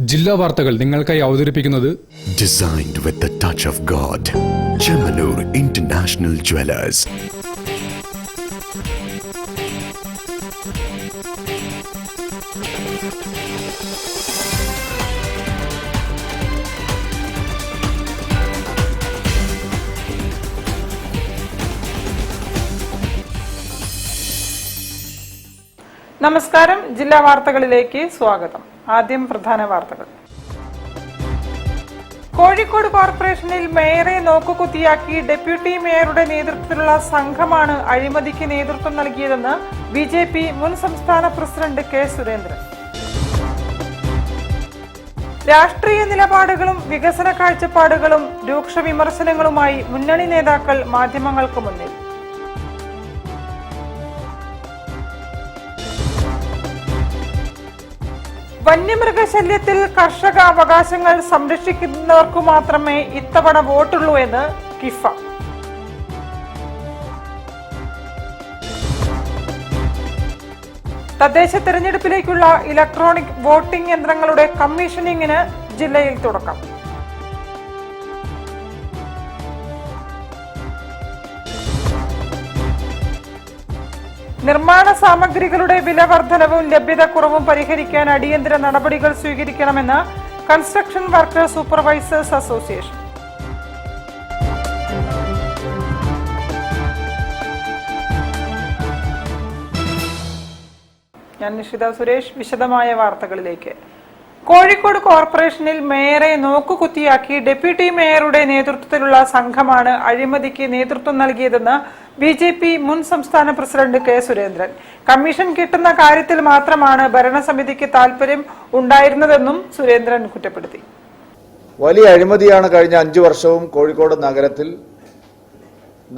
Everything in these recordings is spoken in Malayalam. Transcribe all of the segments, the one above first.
ജില്ലാ വാർത്തകൾ നിങ്ങൾക്കായി അവതരിപ്പിക്കുന്നത് Designed with the touch of God. Chemanur International Jewelers. നമസ്കാരം. ജില്ലാ വാർത്തകളിലേക്ക് സ്വാഗതം. ആദ്യം പ്രധാന വാർത്തകൾ. കോഴിക്കോട് കോർപ്പറേഷനിൽ മേയറെ നോക്കുകുത്തിയാക്കി ഡെപ്യൂട്ടി മേയറുടെ നേതൃത്വത്തിലുള്ള സംഘമാണ് അഴിമതിക്ക് നേതൃത്വം നൽകിയതെന്ന് ബിജെപി മുൻ സംസ്ഥാന പ്രസിഡന്റ് കെ സുരേന്ദ്രൻ. രാഷ്ട്രീയ നിലപാടുകളും വികസന കാഴ്ചപ്പാടുകളും രൂക്ഷ വിമർശനങ്ങളുമായി മുന്നണി നേതാക്കൾ മാധ്യമങ്ങൾക്ക് മുന്നിൽ. വന്യമൃഗശല്യത്തിൽ കർഷക അവകാശങ്ങൾ സംരക്ഷിക്കുന്നവർക്കു മാത്രമേ ഇത്തവണ വോട്ടുള്ളൂ എന്ന് കിഫ. തദ്ദേശ തെരഞ്ഞെടുപ്പിലേക്കുള്ള ഇലക്ട്രോണിക് വോട്ടിംഗ് യന്ത്രങ്ങളുടെ കമ്മീഷനിങ്ങിന് ജില്ലയിൽ തുടക്കം. നിർമ്മാണ സാമഗ്രികളുടെ വില വർധനവും ലഭ്യത കുറവും പരിഹരിക്കാൻ അടിയന്തര നടപടികൾ സ്വീകരിക്കണമെന്ന് കൺസ്ട്രക്ഷൻ വർക്കേഴ്സ് സൂപ്പർവൈസേഴ്സ് അസോസിയേഷൻ. ഞാൻ നിഷിത സുരേഷ്. വിശദമായ വാർത്തകളിലേക്ക്. കോഴിക്കോട് കോർപ്പറേഷനിൽ മേയറെ നോക്കുകുത്തിയാക്കി ഡെപ്യൂട്ടി മേയറുടെ നേതൃത്വത്തിലുള്ള സംഘമാണ് അഴിമതിക്ക് നേതൃത്വം നൽകിയതെന്ന് ബിജെപി മുൻ സംസ്ഥാന പ്രസിഡന്റ് കെ സുരേന്ദ്രൻ. കമ്മീഷൻ കിട്ടുന്ന കാര്യത്തിൽ മാത്രമാണ് ഭരണസമിതിക്ക് താൽപര്യം ഉണ്ടായിരുന്നതെന്നും സുരേന്ദ്രൻ കുറ്റപ്പെടുത്തി. വലിയ അഴിമതിയാണ് കഴിഞ്ഞ 5 വർഷവും കോഴിക്കോട് നഗരത്തിൽ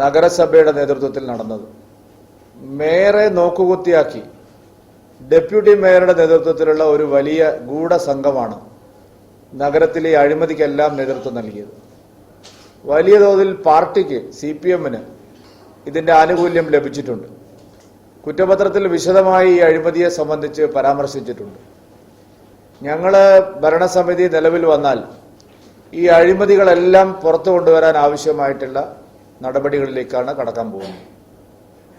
നഗരസഭയുടെ നേതൃത്വത്തിൽ നടന്നത്. മേയറെ നോക്കുകുത്തിയാക്കി ഡെപ്യൂട്ടി മേയറുടെ നേതൃത്വത്തിലുള്ള ഒരു വലിയ ഗൂഢസംഘമാണ് നഗരത്തിലെ അഴിമതിക്കെല്ലാം നേതൃത്വം നൽകിയത്. വലിയ തോതിൽ പാർട്ടിക്ക് CPM-ന് ഇതിന്റെ ആനുകൂല്യം ലഭിച്ചിട്ടുണ്ട്. കുറ്റപത്രത്തിൽ വിശദമായി ഈ അഴിമതിയെ സംബന്ധിച്ച് പരാമർശിച്ചിട്ടുണ്ട്. ഞങ്ങൾ ഭരണസമിതി നിലവിൽ വന്നാൽ ഈ അഴിമതികളെല്ലാം പുറത്തു കൊണ്ടുവരാൻ ആവശ്യമായിട്ടുള്ള നടപടികളിലേക്കാണ് കടക്കാൻ പോകുന്നത്.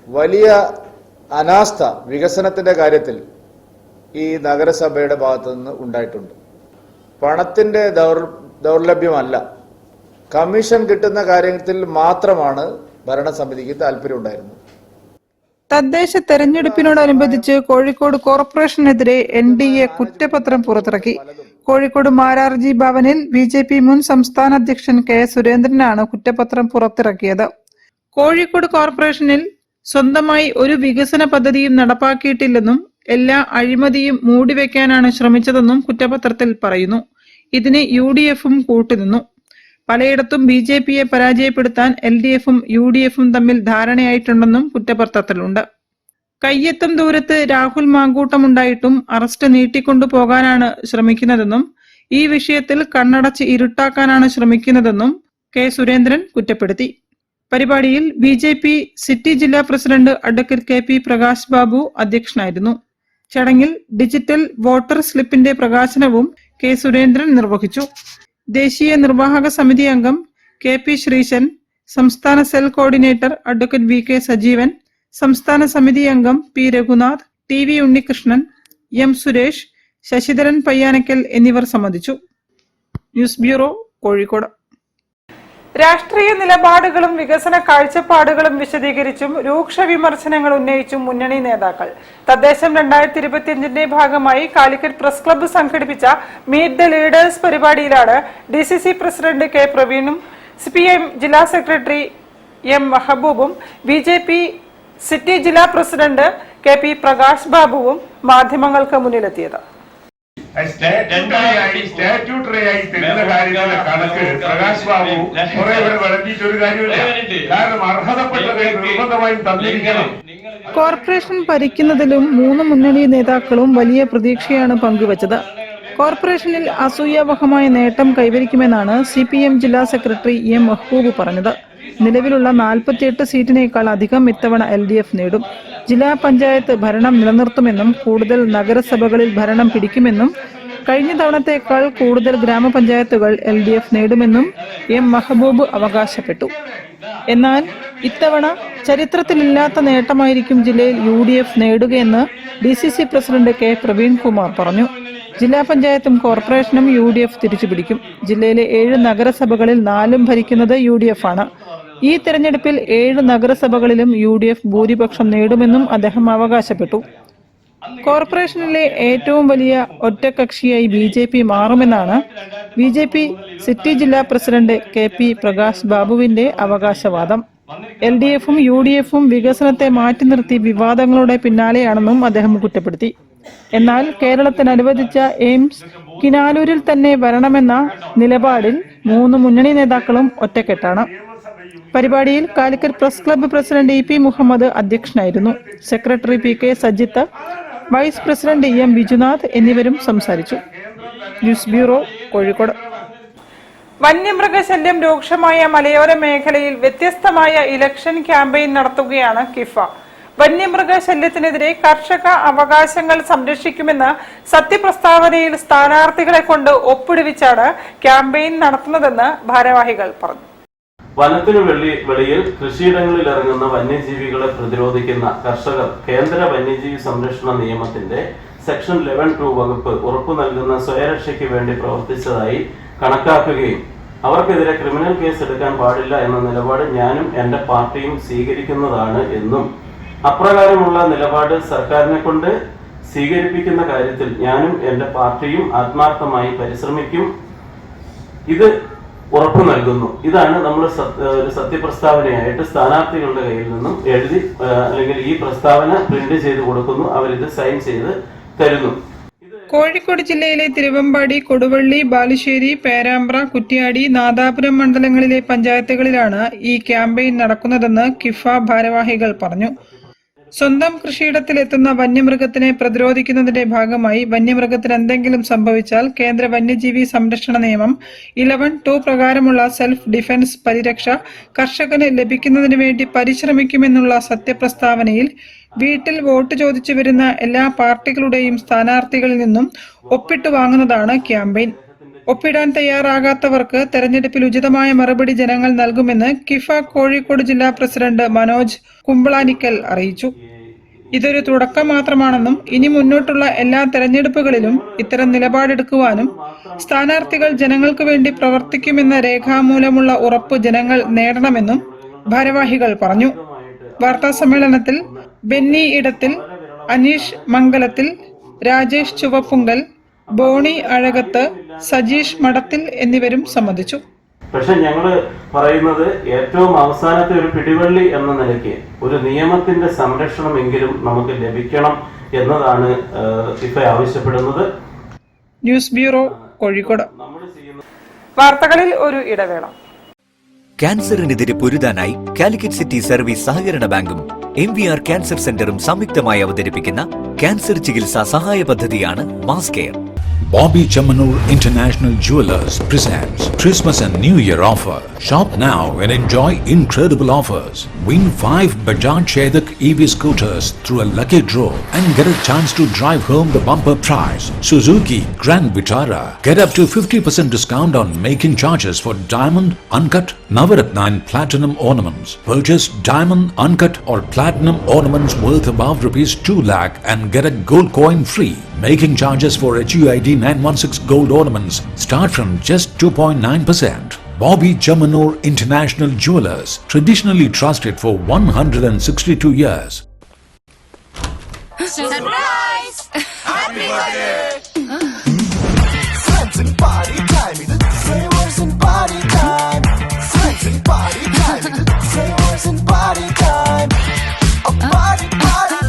വലിയ അനാസ്ഥ വികസനത്തിന്റെ കാര്യത്തിൽ ഈ നഗരസഭയുടെ ഭാഗത്തു നിന്ന് ഉണ്ടായിട്ടുണ്ട്. പണത്തിന്റെ ദൗർലഭ്യമല്ല, കമ്മീഷൻ കിട്ടുന്ന കാര്യത്തിൽ മാത്രമാണ് ഭരണസമിതിക്ക് താല്പര്യം ഉണ്ടായിരുന്നത്. തദ്ദേശ തെരഞ്ഞെടുപ്പിനോടനുബന്ധിച്ച് കോഴിക്കോട് കോർപ്പറേഷനെതിരെ NDA കുറ്റപത്രം പുറത്തിറക്കി. കോഴിക്കോട് മാരാർജി ഭവനിൽ BJP മുൻ സംസ്ഥാന അധ്യക്ഷൻ കെ സുരേന്ദ്രനാണ് കുറ്റപത്രം പുറത്തിറക്കിയത്. കോഴിക്കോട് കോർപ്പറേഷനിൽ സ്വന്തമായി ഒരു വികസന പദ്ധതിയും നടപ്പാക്കിയിട്ടില്ലെന്നും എല്ലാ അഴിമതിയും മൂടിവെക്കാനാണ് ശ്രമിച്ചതെന്നും കുറ്റപത്രത്തിൽ പറയുന്നു. ഇതിന് UDF-ഉം കൂട്ടുനിന്നു. പലയിടത്തും BJP-യെ പരാജയപ്പെടുത്താൻ LDF-ഉം UDF-ഉം തമ്മിൽ ധാരണയായിട്ടുണ്ടെന്നും കുറ്റപത്രത്തിലുണ്ട്. കയ്യെത്തും ദൂരത്ത് രാഹുൽ മാങ്കൂട്ടമുണ്ടായിട്ടും അറസ്റ്റ് നീട്ടിക്കൊണ്ടുപോകാനാണ് ശ്രമിക്കുന്നതെന്നും ഈ വിഷയത്തിൽ കണ്ണടച്ച് ഇരുട്ടാക്കാനാണ് ശ്രമിക്കുന്നതെന്നും കെ സുരേന്ദ്രൻ കുറ്റപ്പെടുത്തി. പരിപാടിയിൽ BJP സിറ്റി ജില്ലാ president advocate KP Prakash Babu അധ്യക്ഷനായിരുന്നു. ചടങ്ങിൽ ഡിജിറ്റൽ വോട്ടർ സ്ലിപ്പിന്റെ പ്രകാശനവും കെ സുരേന്ദ്രൻ നിർവഹിച്ചു. ദേശീയ നിർവാഹക സമിതി അംഗം KP ശ്രീശൻ, സംസ്ഥാന cell coordinator advocate VK Sajeevan, സംസ്ഥാന സമിതി അംഗം P Raghunath, TV Unnikrishnan, M Suresh, Sasidharan Payyanakkal എന്നിവർ സംബന്ധിച്ചു. News bureau, Kozhikode. രാഷ്ട്രീയ നിലപാടുകളും വികസന കാഴ്ചപ്പാടുകളും വിശദീകരിച്ചും രൂക്ഷ വിമർശനങ്ങൾ ഉന്നയിച്ചും മുന്നണി നേതാക്കൾ. തദ്ദേശം 2025-ന്റെ ഭാഗമായി കാലിക്കറ്റ് പ്രസ് ക്ലബ്ബ് സംഘടിപ്പിച്ച മീറ്റ് ദ ലീഡേഴ്സ് പരിപാടിയിലാണ് DCC പ്രസിഡന്റ് K പ്രവീണും CPM ജില്ലാ സെക്രട്ടറി M മെഹബൂബും BJP സിറ്റി ജില്ലാ പ്രസിഡന്റ് KP പ്രകാശ് ബാബുവും മാധ്യമങ്ങൾക്ക് മുന്നിലെത്തിയത്. സ്റ്റാറ്റ്യൂട്ടറി ആയി തരുന്ന കാര്യത്തിലെ കണക്ക് പ്രകാശ് ബാബു കുറെ ഇവിടെ വിളക്കിയിട്ടൊരു കാര്യമില്ല. കാരണം അർഹതപ്പെട്ടത് നിർബന്ധമായും തന്നിരിക്കണം. കോർപ്പറേഷൻ ഭരിക്കുന്നതിലും 3 മുന്നണി നേതാക്കളും വലിയ പ്രതീക്ഷയാണ് പങ്കുവച്ചത്. കോർപ്പറേഷനിൽ അസൂയാവഹമായ നേട്ടം കൈവരിക്കുമെന്നാണ് CPM ജില്ലാ സെക്രട്ടറി M മെഹബൂബ് പറഞ്ഞത്. നിലവിലുള്ള 48 സീറ്റിനേക്കാൾ അധികം ഇത്തവണ LDF നേടും. ജില്ലാ പഞ്ചായത്ത് ഭരണം നിലനിർത്തുമെന്നും കൂടുതൽ നഗരസഭകളിൽ ഭരണം പിടിക്കുമെന്നും കഴിഞ്ഞ തവണത്തേക്കാൾ കൂടുതൽ ഗ്രാമപഞ്ചായത്തുകൾ LDF നേടുമെന്നും M മെഹബൂബ് അവകാശപ്പെട്ടു. എന്നാൽ ഇത്തവണ ചരിത്രത്തിലില്ലാത്ത നേട്ടമായിരിക്കും ജില്ലയിൽ UDF നേടുകയെന്ന് DCC പ്രസിഡന്റ് K പ്രവീൺകുമാർ പറഞ്ഞു. ജില്ലാ പഞ്ചായത്തും കോർപ്പറേഷനും UDF തിരിച്ചുപിടിക്കും. ജില്ലയിലെ 7 നഗരസഭകളിൽ 4 ഭരിക്കുന്നത് UDF ആണ്. ഈ തെരഞ്ഞെടുപ്പിൽ 7 നഗരസഭകളിലും UDF ഭൂരിപക്ഷം നേടുമെന്നും അദ്ദേഹം അവകാശപ്പെട്ടു. കോർപ്പറേഷനിലെ ഏറ്റവും വലിയ ഒറ്റകക്ഷിയായി BJP മാറുമെന്നാണ് BJP സിറ്റി ജില്ലാ പ്രസിഡന്റ് KP പ്രകാശ് ബാബുവിന്റെ അവകാശവാദം. LDFും UDFും വികസനത്തെ മാറ്റി നിർത്തി വിവാദങ്ങളുടെ പിന്നാലെയാണെന്നും അദ്ദേഹം കുറ്റപ്പെടുത്തി. എന്നാൽ കേരളത്തിന് അനുവദിച്ച എയിംസ് കിനാലൂരിൽ തന്നെ വരണമെന്ന നിലപാടിൽ 3 മുന്നണി നേതാക്കളും ഒറ്റക്കെട്ടാണ്. പരിപാടിയിൽ Calicut press club president EP Muhammad അധ്യക്ഷനായിരുന്നു. Secretary PK Sajith, vice president EM Bijunath എന്നിവരും സംസാരിച്ചു. News bureau, Kozhikode. വന്യമൃഗശല്യം രൂക്ഷമായ മലയോര മേഖലയിൽ വ്യത്യസ്തമായ ഇലക്ഷൻ ക്യാമ്പയിൻ നടത്തുകയാണ് കിഫ. വന്യമൃഗശല്യത്തിനെതിരെ കർഷക അവകാശങ്ങൾ സംരക്ഷിക്കുമെന്ന് സത്യപ്രസ്താവനയിൽ സ്ഥാനാർത്ഥികളെ കൊണ്ട് ഒപ്പിടുവിച്ചാണ് ക്യാമ്പയിൻ നടത്തുന്നതെന്ന് ഭാരവാഹികൾ പറഞ്ഞു. വനത്തിനു വെളിയിൽ കൃഷിയിടങ്ങളിൽ ഇറങ്ങുന്ന വന്യജീവികളെ പ്രതിരോധിക്കുന്ന കർഷകർ കേന്ദ്ര വന്യജീവി സംരക്ഷണ നിയമത്തിന്റെ സെക്ഷൻ 11(2) വകുപ്പ് ഉറപ്പു നൽകുന്ന സ്വയരക്ഷയ്ക്ക് വേണ്ടി പ്രവർത്തിച്ചതായി കണക്കാക്കുകയും അവർക്കെതിരെ ക്രിമിനൽ കേസ് എടുക്കാൻ പാടില്ല എന്ന നിലപാട് ഞാനും എന്റെ പാർട്ടിയും സ്വീകരിക്കുന്നതാണ് എന്നും അപ്രകാരമുള്ള നിലപാട് സർക്കാരിനെ കൊണ്ട് സ്വീകരിപ്പിക്കുന്ന കാര്യത്തിൽ ഞാനും എന്റെ പാർട്ടിയും ആത്മാർത്ഥമായി പരിശ്രമിക്കും, ഇത് ഉറപ്പു നൽകുന്നു. ഇതാണ് നമ്മൾ ഒരു സത്യപ്രസ്താവനയായിട്ട് സ്ഥാനാർത്ഥികളുടെ കയ്യിൽ നിന്നും എഴുതി അല്ലെങ്കിൽ ഈ പ്രസ്താവന പ്രിന്റ് ചെയ്ത് കൊടുക്കുന്നു. അവരിത് സൈൻ ചെയ്ത് തരുന്നു. കോഴിക്കോട് ജില്ലയിലെ തിരുവമ്പാടി, കൊടുവള്ളി, ബാലുശ്ശേരി, പേരാമ്പ്ര, കുറ്റ്യാടി, നാദാപുരം മണ്ഡലങ്ങളിലെ പഞ്ചായത്തുകളിലാണ് ഈ ക്യാമ്പയിൻ നടക്കുന്നതെന്ന് കിഫ ഭാരവാഹികൾ പറഞ്ഞു. സ്വന്തം കൃഷിയിടത്തിലെത്തുന്ന വന്യമൃഗത്തിനെ പ്രതിരോധിക്കുന്നതിന്റെ ഭാഗമായി വന്യമൃഗത്തിന് എന്തെങ്കിലും സംഭവിച്ചാൽ കേന്ദ്ര വന്യജീവി സംരക്ഷണ നിയമം 11(2) പ്രകാരമുള്ള സെൽഫ് ഡിഫൻസ് പരിരക്ഷ കർഷകന് ലഭിക്കുന്നതിന് വേണ്ടി പരിശ്രമിക്കുമെന്നുള്ള സത്യപ്രസ്താവനയിൽ വീട്ടിൽ വോട്ട് ചോദിച്ചു വരുന്ന എല്ലാ പാർട്ടികളുടെയും സ്ഥാനാർത്ഥികളിൽ നിന്നും ഒപ്പിട്ട് വാങ്ങുന്നതാണ് ക്യാമ്പയിൻ. ഒപ്പിടാൻ തയ്യാറാകാത്തവർക്ക് തെരഞ്ഞെടുപ്പിൽ ഉചിതമായ മറുപടി ജനങ്ങൾ നൽകുമെന്ന് കിഫ കോഴിക്കോട് ജില്ലാ പ്രസിഡന്റ് മനോജ് കുമ്പളാനിക്കൽ അറിയിച്ചു. ഇതൊരു തുടക്കം മാത്രമാണെന്നും ഇനി മുന്നോട്ടുള്ള എല്ലാ തെരഞ്ഞെടുപ്പുകളിലും ഇത്തരം നിലപാടെടുക്കുവാനും സ്ഥാനാർത്ഥികൾ ജനങ്ങൾക്ക് വേണ്ടി പ്രവർത്തിക്കുമെന്ന രേഖാമൂലമുള്ള ഉറപ്പ് ജനങ്ങൾ നേടണമെന്നും ഭാരവാഹികൾ പറഞ്ഞു. വാർത്താ സമ്മേളനത്തിൽ ബെന്നി ഇടത്തിൽ, അനീഷ് മംഗലത്തിൽ, രാജേഷ് ചുവപ്പുങ്കൽ, ബോണി അഴകത്ത്, സജീഷ് മഠത്തിൽ എന്നിവരും സംബന്ധിച്ചു. പക്ഷെ ഞങ്ങൾ പറയുന്നത് ഏറ്റവും അവസാനത്തെ ഒരു പിടിവള്ളി എന്ന നിലയ്ക്ക് ഒരു നിയമത്തിന്റെ സംരക്ഷണമെങ്കിലും നമുക്ക് ലഭിക്കണം എന്നതാണ് കിഫ ആവശ്യപ്പെടുന്നത്. News bureau, Kozhikode. വാർത്തകളിൽ ഒരു ഇടവേള. ക്യാൻസറിനെതിരെ പൊരുതാനായി കാലിക്കറ്റ് സിറ്റി സർവീസ് സഹകരണ ബാങ്കും MVR ക്യാൻസർ സെന്ററും സംയുക്തമായി അവതരിപ്പിക്കുന്ന ക്യാൻസർ ചികിത്സാ സഹായ പദ്ധതിയാണ് mass care. Bobby Chamanur International Jewelers presents Christmas and New Year offer. Shop now and enjoy incredible offers. Win 5 Bajaj Chetak EV scooters through a lucky draw and get a chance to drive home the bumper prize. Suzuki Grand Vitara. Get up to 50% discount on making charges for diamond, uncut, Navaratna and platinum ornaments. Purchase diamond, uncut or platinum ornaments worth above ₹2 lakh and get a gold coin free. Making charges for HUID 916 gold ornaments start from just 2.9%. Bobby Chamanur International Jewelers, traditionally trusted for 162 years. Surprise! Happy birthday! Friends and party time, flavors and party time. Friends and party time, flavors and party time. A party party.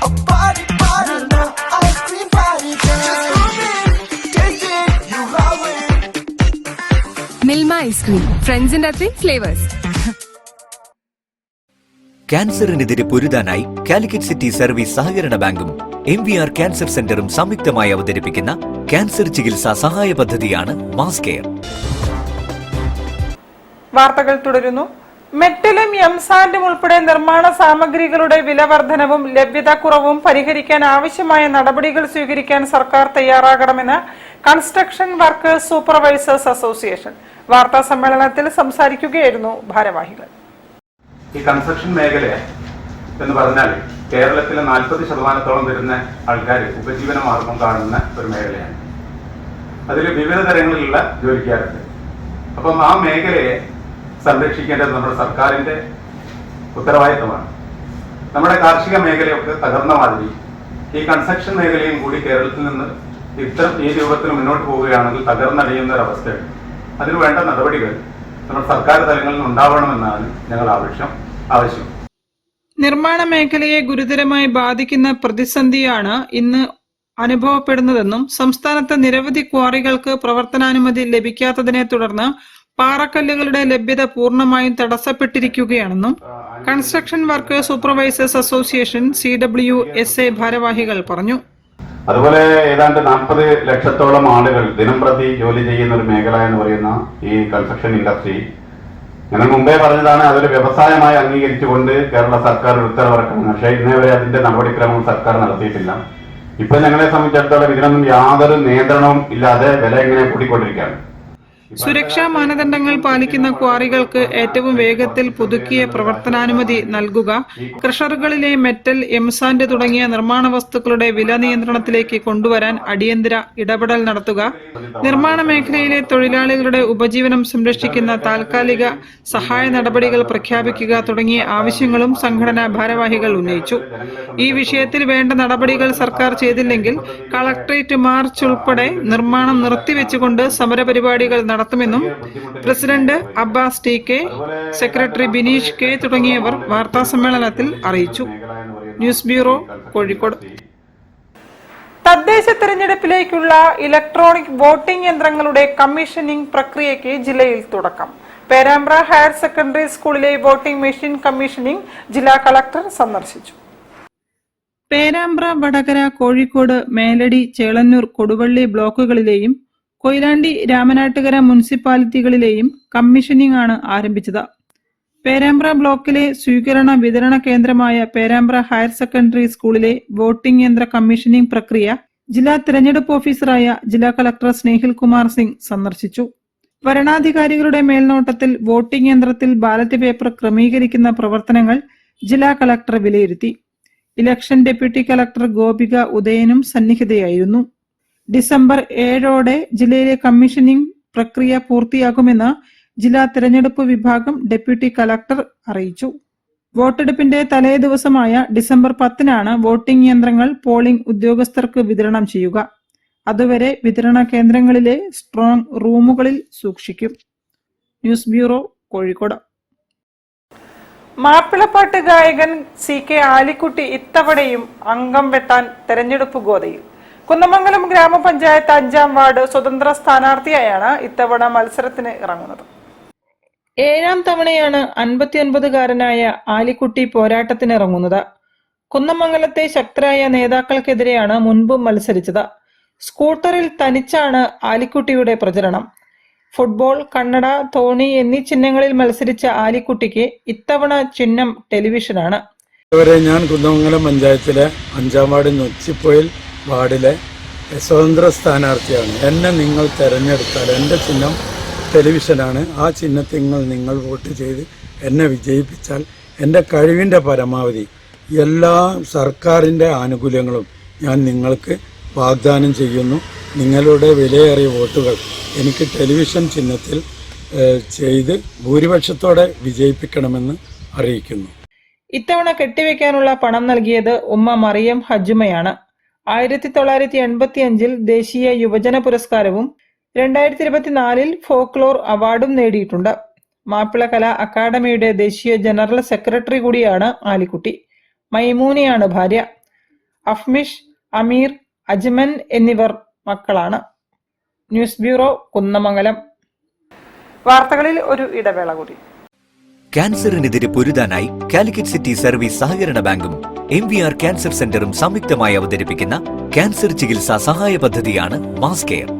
A party party, no ice cream party time. Just move it, taste it, you love it. Milma ice cream, friends and happy flavors. ക്യാൻസറിനെതിരെ പൊരുതാനായി കാലിക്കറ്റ് സിറ്റി സർവീസ് സഹകരണ ബാങ്കും MVR ക്യാൻസർ സെന്ററും സംയുക്തമായി അവതരിപ്പിക്കുന്ന ക്യാൻസർ ചികിത്സാ സഹായ പദ്ധതിയാണ് മാസ് കെയർ. വാർത്തകൾ തുടരുന്നു. മെറ്റലും എംസാൻഡും ഉൾപ്പെടെ നിർമ്മാണ സാമഗ്രികളുടെ വില വർധനവും ലഭ്യതക്കുറവും പരിഹരിക്കാൻ ആവശ്യമായ നടപടികൾ സ്വീകരിക്കാൻ സർക്കാർ തയ്യാറാകണമെന്ന് കൺസ്ട്രക്ഷൻ വർക്കേഴ്സ് സൂപ്പർവൈസേഴ്സ് അസോസിയേഷൻ വാർത്താ സമ്മേളനത്തിൽ സംസാരിക്കുകയായിരുന്നു ഭാരവാഹികൾ. ഈ കൺസ്ട്രക്ഷൻ മേഖല എന്ന് പറഞ്ഞാൽ കേരളത്തിലെ 40% വരുന്ന ആൾക്കാർ ഉപജീവന മാർഗം കാണുന്ന ഒരു മേഖലയാണ്. അതിൽ വിവിധ തരങ്ങളിലുള്ള ജോലിക്കാരുണ്ട്. അപ്പം ആ മേഖലയെ സംരക്ഷിക്കേണ്ടത് നമ്മുടെ സർക്കാരിന്റെ ഉത്തരവാദിത്തമാണ്. നമ്മുടെ കാർഷിക മേഖലയൊക്കെ തകർന്ന മാതിരി ഈ കൺസ്ട്രക്ഷൻ മേഖലയും കൂടി കേരളത്തിൽ നിന്ന് ഈ രൂപത്തിൽ മുന്നോട്ട് പോവുകയാണെങ്കിൽ തകർന്നടിയുന്ന ഒരു അവസ്ഥയുണ്ട്. അതിന് വേണ്ട നടപടികൾ നമ്മുടെ സർക്കാർ തലങ്ങളിൽ നിന്ന് ഉണ്ടാവണമെന്നാണ് ഞങ്ങൾ ആവശ്യം. നിർമ്മാണ മേഖലയെ ഗുരുതരമായി ബാധിക്കുന്ന പ്രതിസന്ധിയാണ് ഇന്ന് അനുഭവപ്പെടുന്നതെന്നും സംസ്ഥാനത്ത് നിരവധി ക്വാറികൾക്ക് പ്രവർത്തനാനുമതി ലഭിക്കാത്തതിനെ തുടർന്ന് പാറക്കല്ലുകളുടെ ലഭ്യത പൂർണ്ണമായും തടസ്സപ്പെട്ടിരിക്കുകയാണെന്നും construction workers supervisors association CWSA ഭാരവാഹികൾ പറഞ്ഞു. അതുപോലെ ഏതാണ്ട് 40 ലക്ഷത്തോളം ആളുകൾ ദിനംപ്രതി ജോലി ചെയ്യുന്ന ഒരു മേഖല എന്ന് പറയുന്ന ഈ കൺസ്ട്രക്ഷൻ ഇൻഡസ്ട്രി ഞങ്ങൾ മുമ്പേ പറഞ്ഞതാണ്, അതൊരു വ്യവസായമായി അംഗീകരിച്ചുകൊണ്ട് കേരള സർക്കാർ ഉത്തരവിറക്കണം. പക്ഷേ ഇന്നേ വരെ അതിന്റെ നടപടിക്രമം സർക്കാർ നടത്തിയിട്ടില്ല. ഇപ്പൊ ഞങ്ങളെ സംബന്ധിച്ചിടത്തോളം ഇതിനൊന്നും യാതൊരു നിയന്ത്രണവും ഇല്ലാതെ വില ഇങ്ങനെ കൂടിക്കൊണ്ടിരിക്കുകയാണ്. സുരക്ഷാ മാനദണ്ഡങ്ങൾ പാലിക്കുന്ന ക്വാറികൾക്ക് ഏറ്റവും വേഗത്തിൽ പുതുക്കിയ പ്രവർത്തനാനുമതി നൽകുക, ക്രഷറുകളിലെ മെറ്റൽ, എംസാൻഡ് തുടങ്ങിയ നിർമ്മാണ വസ്തുക്കളുടെ വില നിയന്ത്രണത്തിലേക്ക് കൊണ്ടുവരാൻ അടിയന്തര ഇടപെടൽ നടത്തുക, നിർമ്മാണ മേഖലയിലെ തൊഴിലാളികളുടെ ഉപജീവനം സംരക്ഷിക്കുന്ന താൽക്കാലിക സഹായ നടപടികൾ പ്രഖ്യാപിക്കുക തുടങ്ങിയ ആവശ്യങ്ങളും സംഘടനാ ഭാരവാഹികൾ ഉന്നയിച്ചു. ഈ വിഷയത്തിൽ വേണ്ട നടപടികൾ സർക്കാർ ചെയ്തില്ലെങ്കിൽ കളക്ടറേറ്റ് മാർച്ച് ഉൾപ്പെടെ നിർമ്മാണം നിർത്തിവെച്ചുകൊണ്ട് സമരപരിപാടികൾ നടത്തുമെന്നും president Abbas TK, secretary Bineesh K തുടങ്ങിയവർ വാർത്താ സമ്മേളനത്തിൽ അറിയിച്ചു. News bureau, Kozhikode. തദ്ദേശ തെരഞ്ഞെടുപ്പിലേക്കുള്ള ഇലക്ട്രോണിക് വോട്ടിംഗ് യന്ത്രങ്ങളുടെ കമ്മീഷനിംഗ് പ്രക്രിയയ്ക്ക് ജില്ലയിൽ തുടക്കം. പേരാമ്പ്ര ഹയർ സെക്കൻഡറി സ്കൂളിലെ വോട്ടിംഗ് മെഷീൻ കമ്മീഷനിംഗ് ജില്ലാ കളക്ടർ സന്ദർശിച്ചു. പേരാമ്പ്ര, വടകര, കോഴിക്കോട്, മേലടി, ചേളന്നൂർ, കൊടുവള്ളി ബ്ലോക്കുകളിലെയും കൊയിലാണ്ടി, രാമനാട്ടുകര മുനിസിപ്പാലിറ്റികളിലെയും കമ്മീഷനിംഗ് ആണ് ആരംഭിച്ചത്. പേരാമ്പ്ര ബ്ലോക്കിലെ സ്വീകരണ വിതരണ കേന്ദ്രമായ പേരാമ്പ്ര ഹയർ സെക്കൻഡറി സ്കൂളിലെ വോട്ടിംഗ് യന്ത്ര കമ്മീഷനിംഗ് പ്രക്രിയ ജില്ലാ തിരഞ്ഞെടുപ്പ് ഓഫീസറായ ജില്ലാ കളക്ടർ സ്നേഹിൽ കുമാർ സിംഗ് സന്ദർശിച്ചു. വരണാധികാരികളുടെ മേൽനോട്ടത്തിൽ വോട്ടിംഗ് യന്ത്രത്തിൽ ബാലറ്റ് പേപ്പർ ക്രമീകരിക്കുന്ന പ്രവർത്തനങ്ങൾ ജില്ലാ കളക്ടർ വിലയിരുത്തി. ഇലക്ഷൻ ഡെപ്യൂട്ടി കളക്ടർ ഗോപിക ഉദയനും സന്നിഹിതയായിരുന്നു. ഡിസംബർ 7 ജില്ലയിലെ കമ്മീഷനിംഗ് പ്രക്രിയ പൂർത്തിയാക്കുമെന്ന് ജില്ലാ തിരഞ്ഞെടുപ്പ് വിഭാഗം ഡെപ്യൂട്ടി കളക്ടർ അറിയിച്ചു. വോട്ടെടുപ്പിന്റെ തലേ ദിവസമായ ഡിസംബർ 10 വോട്ടിംഗ് യന്ത്രങ്ങൾ പോളിംഗ് ഉദ്യോഗസ്ഥർക്ക് വിതരണം ചെയ്യുക. അതുവരെ വിതരണ കേന്ദ്രങ്ങളിലെ സ്ട്രോങ് റൂമുകളിൽ സൂക്ഷിക്കും. News bureau, Kozhikode. മാപ്പിളപ്പാട്ട് ഗായകൻ CK ആലിക്കുട്ടി ഇത്തവണയും അംഗം വെട്ടാൻ തെരഞ്ഞെടുപ്പ് ഗോതയിൽ. കുന്നമംഗലം ഗ്രാമപഞ്ചായത്ത് 5-ാം വാർഡ് സ്വതന്ത്ര സ്ഥാനാർത്ഥിയായാണ് ഇത്തവണ മത്സരത്തിന് ഇറങ്ങുന്നത്. 7-ാം തവണയാണ് 59-കാരനായ ആലിക്കുട്ടി പോരാട്ടത്തിനിറങ്ങുന്നത്. കുന്നമംഗലത്തെ ശക്തരായ നേതാക്കൾക്കെതിരെയാണ് മുൻപും മത്സരിച്ചത്. സ്കൂട്ടറിൽ തനിച്ചാണ് ആലിക്കുട്ടിയുടെ പ്രചരണം. ഫുട്ബോൾ, കണ്ണട, തോണി എന്നീ ചിഹ്നങ്ങളിൽ മത്സരിച്ച ആലിക്കുട്ടിക്ക് ഇത്തവണ ചിഹ്നം ടെലിവിഷനാണ്. ഞാൻ കുന്നമംഗലം പഞ്ചായത്തിലെ 5-ാം വാർഡ് നൊച്ചിപ്പൊയിൽ വാർഡിലെ സ്വതന്ത്ര സ്ഥാനാർത്ഥിയാണ്. എന്നെ നിങ്ങൾ തിരഞ്ഞെടുത്താൽ എൻ്റെ ചിഹ്നം ടെലിവിഷനാണ്. ആ ചിഹ്നത്തിൽ നിങ്ങൾ വോട്ട് ചെയ്ത് എന്നെ വിജയിപ്പിച്ചാൽ എൻ്റെ കഴിവിൻ്റെ പരമാവധി എല്ലാ സർക്കാരിൻ്റെ ആനുകൂല്യങ്ങളും ഞാൻ നിങ്ങൾക്ക് വാഗ്ദാനം ചെയ്യുന്നു. നിങ്ങളുടെ വിലയേറിയ വോട്ടുകൾ എനിക്ക് ടെലിവിഷൻ ചിഹ്നത്തിൽ ചെയ്ത് ഭൂരിപക്ഷത്തോടെ വിജയിപ്പിക്കണമെന്ന് അറിയിക്കുന്നു. ഇത്തവണ കെട്ടിവെക്കാനുള്ള പണം നൽകിയത് ഉമ്മ മറിയം ഹജുമയാണ്. 1985 ദേശീയ യുവജന പുരസ്കാരവും 2024 ഫോക്ലോർ അവാർഡും നേടിയിട്ടുണ്ട്. മാപ്പിള കലാ അക്കാദമിയുടെ ദേശീയ ജനറൽ സെക്രട്ടറി കൂടിയാണ് ആലിക്കുട്ടി. മൈമൂനയാണ് ഭാര്യ. അഫ്മിഷ്, അമീർ, അജ്മൻ എന്നിവർ മക്കളാണ്. News bureau, Kunnamangalam. വാർത്തകളിൽ ഒരു ഇടവേള കൂടി. ക്യാൻസറിനെതിരെ പൊരുതാനായി കാലിക്കറ്റ് സിറ്റി സർവീസ് സഹകരണ ബാങ്കും MVR ക്യാൻസർ സെന്ററും സംയുക്തമായി അവതരിപ്പിക്കുന്ന ക്യാൻസർ ചികിത്സാ സഹായ പദ്ധതിയാണ് mass care.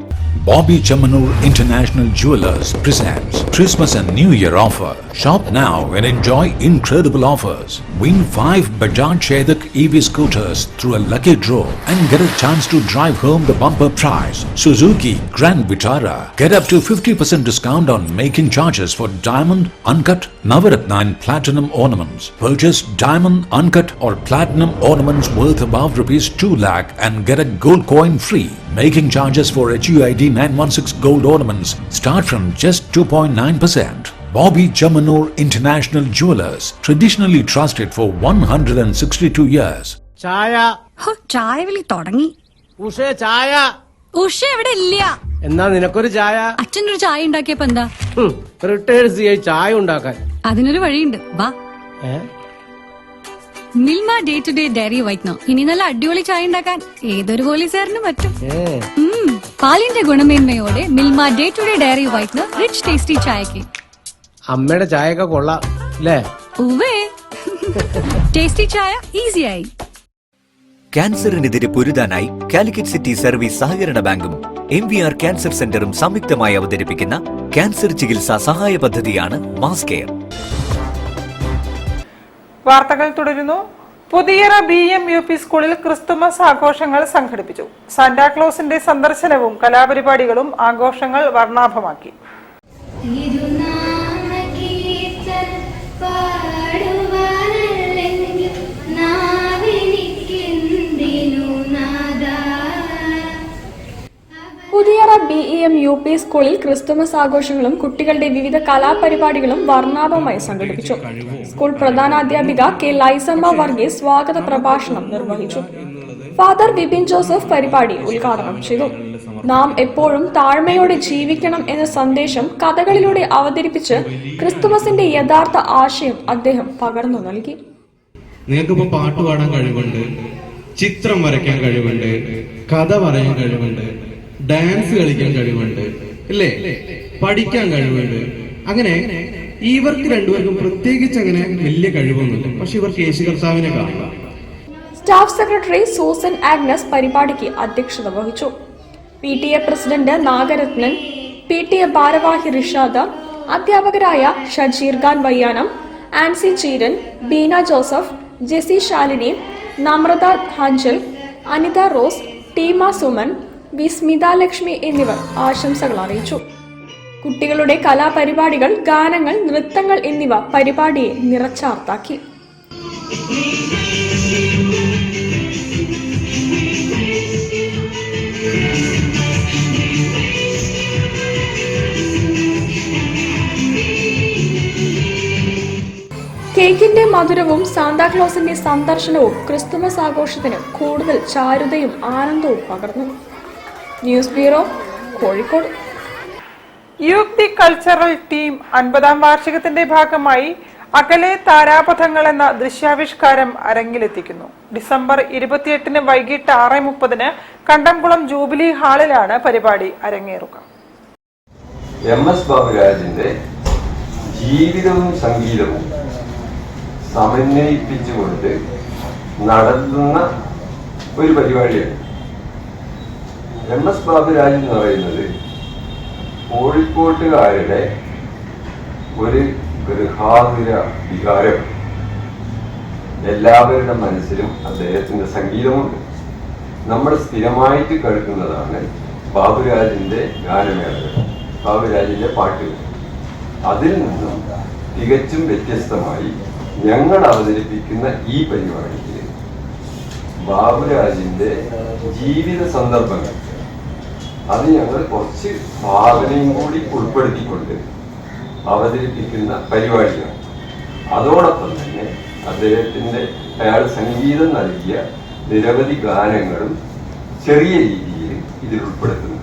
Bobby Chamanur International Jewelers presents Christmas and New Year offer. Shop now and enjoy incredible offers. Win 5 Bajaj Chetak EV scooters through a lucky draw and get a chance to drive home the bumper prize. Suzuki Grand Vitara. Get up to 50% discount on making charges for diamond, uncut, Navaratna and platinum ornaments. Purchase diamond, uncut or platinum ornaments worth above rupees 2 lakh and get a gold coin free. Making charges for HUID 916 gold ornaments start from just 2.9%. Bobby Chamanur International Jewelers, traditionally trusted for 162 years. ചായ ചായ വിളി തുടങ്ങി. ഉഷേ ചായ. ഉഷ എവിടെ ഇല്ല. എന്നാ നിനക്കൊരു ചായ. അച്ഛനൊരു ചായ ഉണ്ടാക്കിയപ്പോ എന്താ? റിട്ടയേഴ്സ് ചായ ഉണ്ടാക്കാൻ അതിനൊരു വഴിയുണ്ട്, വാ. Milma day to day dairy whitener. ഇനി നല്ല അടിപൊളി ചായ ഉണ്ടാക്കാൻ ഏതൊരു പോലീസുകാരനും പറ്റും. പാലിന്റെ ഗുണമേന്മയോടെ Milma day to day dairy whitener rich tasty ചായക്ക്. അമ്മയുടെ ചായയൊക്കെ കൊള്ളാം അല്ലേ? ഉവ്വേ, ടേസ്റ്റി ചായ ഈസിയായി. ക്യാൻസറിനെതിരെ പൊരുതാനായി കാലിക്കറ്റ് സിറ്റി സർവീസ് സഹകരണ ബാങ്കും MVR ക്യാൻസർ സെന്ററും സംയുക്തമായി അവതരിപ്പിക്കുന്ന ക്യാൻസർ ചികിത്സാ സഹായ പദ്ധതിയാണ് മാസ് കെയർ. വാർത്തകൾ തുടരുന്നു. പുതിയറ BMUP സ്കൂളിൽ ക്രിസ്തുമസ് ആഘോഷങ്ങൾ സംഘടിപ്പിച്ചു. സാന്റാക്ലോസിന്റെ സന്ദർശനവും കലാപരിപാടികളും ആഘോഷങ്ങൾ വർണ്ണാഭമാക്കി. പുതിയറ BEMUP സ്കൂളിൽ ക്രിസ്തുമസ് ആഘോഷങ്ങളും കുട്ടികളുടെ വിവിധ കലാപരിപാടികളും വർണ്ണാഭമായി സംഘടിപ്പിച്ചു. സ്കൂൾ പ്രധാനാധ്യാപിക K. ലൈസമ്മ വർഗീസ് സ്വാഗത പ്രഭാഷണം നിർവഹിച്ചു. ഫാദർ വിപിൻ ജോസഫ് പരിപാടി ഉദ്ഘാടനം ചെയ്തു. നാം എപ്പോഴും താഴ്മയോടെ ജീവിക്കണം എന്ന സന്ദേശം കഥകളിലൂടെ അവതരിപ്പിച്ച് ക്രിസ്തുമസിന്റെ യഥാർത്ഥ ആശയം അദ്ദേഹം പകർന്നു നൽകി. നിങ്ങൾക്കിപ്പോ പാട്ട് പാടാൻ കഴിവുണ്ട്, ചിത്രം വരയ്ക്കാൻ കഴിവുണ്ട്, കഥ പറയാൻ കഴിവുണ്ട്, ഡാൻസ് കളിക്കാൻ കഴിവുണ്ട്, അല്ലേ? പഠിക്കാൻ കഴിവുണ്ട്. അങ്ങനെ ഇവർക്ക് രണ്ടുപേർക്കും പ്രത്യേകിച്ച് അങ്ങനെ വലിയ കഴിവൊന്നുമില്ല, പക്ഷെ ഇവർക്ക് യേശു കർത്താവിനെ കാണുക. സ്റ്റാഫ് സെക്രട്ടറി സൂസൻ ആഗ്നസ് പരിപാടിക്ക് അധ്യക്ഷത വഹിച്ചു. PTA പ്രസിഡന്റ് നാഗരത്നൻ, PTA ഭാരവാഹി റിഷാദ, അധ്യാപകരായ Shajeer Khan Vayyanam, Ancy Cheeran, Beena Joseph, Jessy Shalini, Namratha Hanchal, Anitha Rose, Teema Suman, V Smitha Lakshmi എന്നിവർ ആശംസകൾ അറിയിച്ചു. കുട്ടികളുടെ കലാപരിപാടികൾ, ഗാനങ്ങൾ, നൃത്തങ്ങൾ എന്നിവ പരിപാടിയെ നിറച്ചാർത്താക്കി. കേക്കിന്റെ മധുരവും സാന്താക്ലോസിന്റെ സന്ദർശനവും ക്രിസ്തുമസ് ആഘോഷത്തിന് കൂടുതൽ ചാരുതയും ആനന്ദവും പകർന്നു. News bureau, Kozhikode. Youth the cultural team 50ാം വാർഷികത്തിന്റെ ഭാഗമായി അകലെ താരാപഥങ്ങൾ എന്ന ദൃശ്യാവിഷ്കാരം അരങ്ങിലെത്തിക്കുന്നു. ഡിസംബർ 28 വൈകിട്ട് 6:30 കണ്ടംകുളം ജൂബിലി ഹാളിലാണ് പരിപാടി അരങ്ങേറുക. MS ബാബുരാജിന്റെ ജീവിതവും സംഗീതവും സമന്വയിപ്പിച്ചുകൊണ്ട് നടത്തുന്ന ഒരു പരിപാടിയാണ്. MS ബാബുരാജ് എന്ന് പറയുന്നത് കോഴിക്കോട്ടുകാരുടെ ഒരു ഗൃഹാതുര വികാരം. എല്ലാവരുടെ മനസ്സിലും അദ്ദേഹത്തിന്റെ സംഗീതമുണ്ട്. നമ്മൾ സ്ഥിരമായിട്ട് കേൾക്കുന്നതാണ് ബാബുരാജിന്റെ ഗാനമേളകൾ, ബാബുരാജിന്റെ പാട്ടുകൾ. അതിൽ നിന്നും തികച്ചും വ്യത്യസ്തമായി ഞങ്ങൾ അവതരിപ്പിക്കുന്ന ഈ പരിപാടിയിൽ ബാബുരാജിന്റെ ജീവിത സന്ദർഭങ്ങൾ അത് ഞങ്ങൾ കുറച്ച് ഭാവനയും കൂടി ഉൾപ്പെടുത്തിക്കൊണ്ട് അവതരിപ്പിക്കുന്ന പരിപാടിയാണ്. അതോടൊപ്പം തന്നെ അയാൾ സംഗീതം നൽകിയ നിരവധി ഗാനങ്ങളും ചെറിയ രീതിയിൽ ഇതിൽ ഉൾപ്പെടുത്തുന്നു.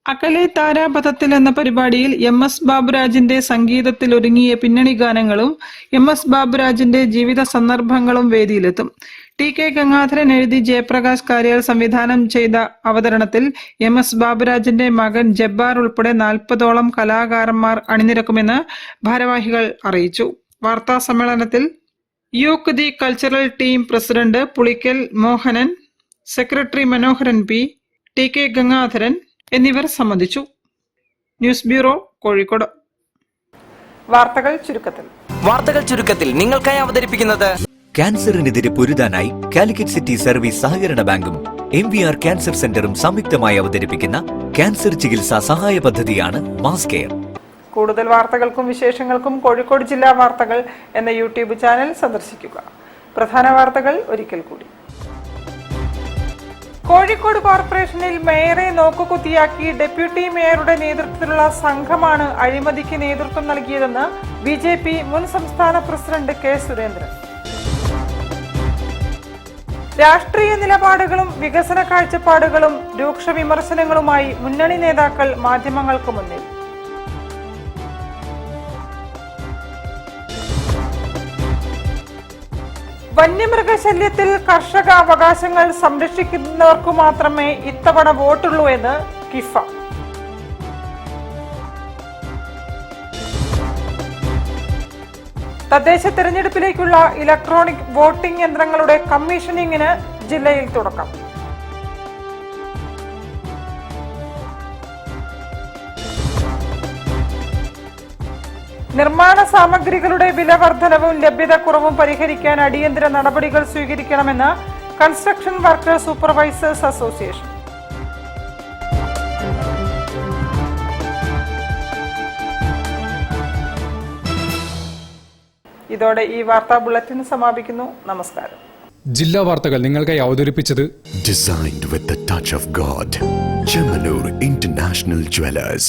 അകലെ താരാപഥത്തിൽ എന്ന പരിപാടിയിൽ MS ബാബുരാജിന്റെ സംഗീതത്തിൽ ഒരുങ്ങിയ പിന്നണി ഗാനങ്ങളും MS ബാബുരാജിന്റെ ജീവിത സന്ദർഭങ്ങളും വേദിയിലെത്തും. TK ഗംഗാധരൻ എഴുതി ജയപ്രകാശ് കാര്യാൽ സംവിധാനം ചെയ്ത അവതരണത്തിൽ MS ബാബുരാജിന്റെ മകൻ ജബ്ബാർ ഉൾപ്പെടെ 40ഓളം കലാകാരന്മാർ അണിനിരക്കുമെന്ന് ഭാരവാഹികൾ അറിയിച്ചു. വാർത്താ സമ്മേളനത്തിൽ youth the cultural team president Pulickal Mohanan, secretary Manoharan P, TK Gangadharan, എന്നിവർ സംബന്ധിച്ചു. News bureau, Kozhikode. വാർത്തകൾ ചുരുക്കത്തിൽ നിങ്ങൾക്കായി അവതരിപ്പിക്കുന്നത് ക്യാൻസറിനെതിരെ പൊരുതാനായി കാലിക്കറ്റ് സിറ്റി സർവീസ് സഹകരണ ബാങ്കും MVR ക്യാൻസർ സെന്ററും സംയുക്തമായി അവതരിപ്പിക്കുന്ന ക്യാൻസർ ചികിത്സാ സഹായ പദ്ധതിയാണ് മാസ് കെയർ. കൂടുതൽ വാർത്തകൾക്കും വിശേഷങ്ങൾക്കും കോഴിക്കോട് ജില്ലാ വാർത്തകൾ എന്ന യൂട്യൂബ് ചാനൽ സന്ദർശിക്കുക. പ്രധാന വാർത്തകൾ ഒരിക്കൽ കൂടി. കോഴിക്കോട് കോർപ്പറേഷനിൽ മേയറെ നോക്കുകുത്തിയാക്കി ഡെപ്യൂട്ടി മേയറുടെ നേതൃത്വത്തിലുള്ള സംഘമാണ് അഴിമതിക്ക് നേതൃത്വം നൽകിയതെന്ന് BJP മുൻ സംസ്ഥാന പ്രസിഡന്റ് K. സുരേന്ദ്രൻ. രാഷ്ട്രീയ നിലപാടുകളും വികസന കാഴ്ചപ്പാടുകളും രൂക്ഷ വിമർശനങ്ങളുമായി മുന്നണി നേതാക്കൾ മാധ്യമങ്ങൾക്ക് മുന്നിൽ. വന്യമൃഗശല്യത്തിൽ കർഷക അവകാശങ്ങൾ സംരക്ഷിക്കുന്നവർക്കു മാത്രമേ ഇത്തവണ വോട്ടുള്ളൂ എന്ന് കിഫ. തദ്ദേശ തെരഞ്ഞെടുപ്പിലേക്കുള്ള ഇലക്ട്രോണിക് വോട്ടിംഗ് യന്ത്രങ്ങളുടെ കമ്മീഷനിങ്ങിന് ജില്ലയിൽ തുടക്കം. നിർമ്മാണ സാമഗ്രികളുടെ വില വർധനവും ലഭ്യതക്കുറവും പരിഹരിക്കാൻ അടിയന്തര നടപടികൾ സ്വീകരിക്കണമെന്ന് കൺസ്ട്രക്ഷൻ വർക്കേഴ്സ് സൂപ്പർവൈസേഴ്സ് അസോസിയേഷൻ. ഇതോടെ ഈ വാർത്താ ബുള്ളറ്റിൻ സമാപിക്കുന്നു. നമസ്കാരം. ജില്ലാ വാർത്തകൾ നിങ്ങൾക്കായി അവതരിപ്പിച്ചത് Designed with the touch of God. Chemanur International Jewelers.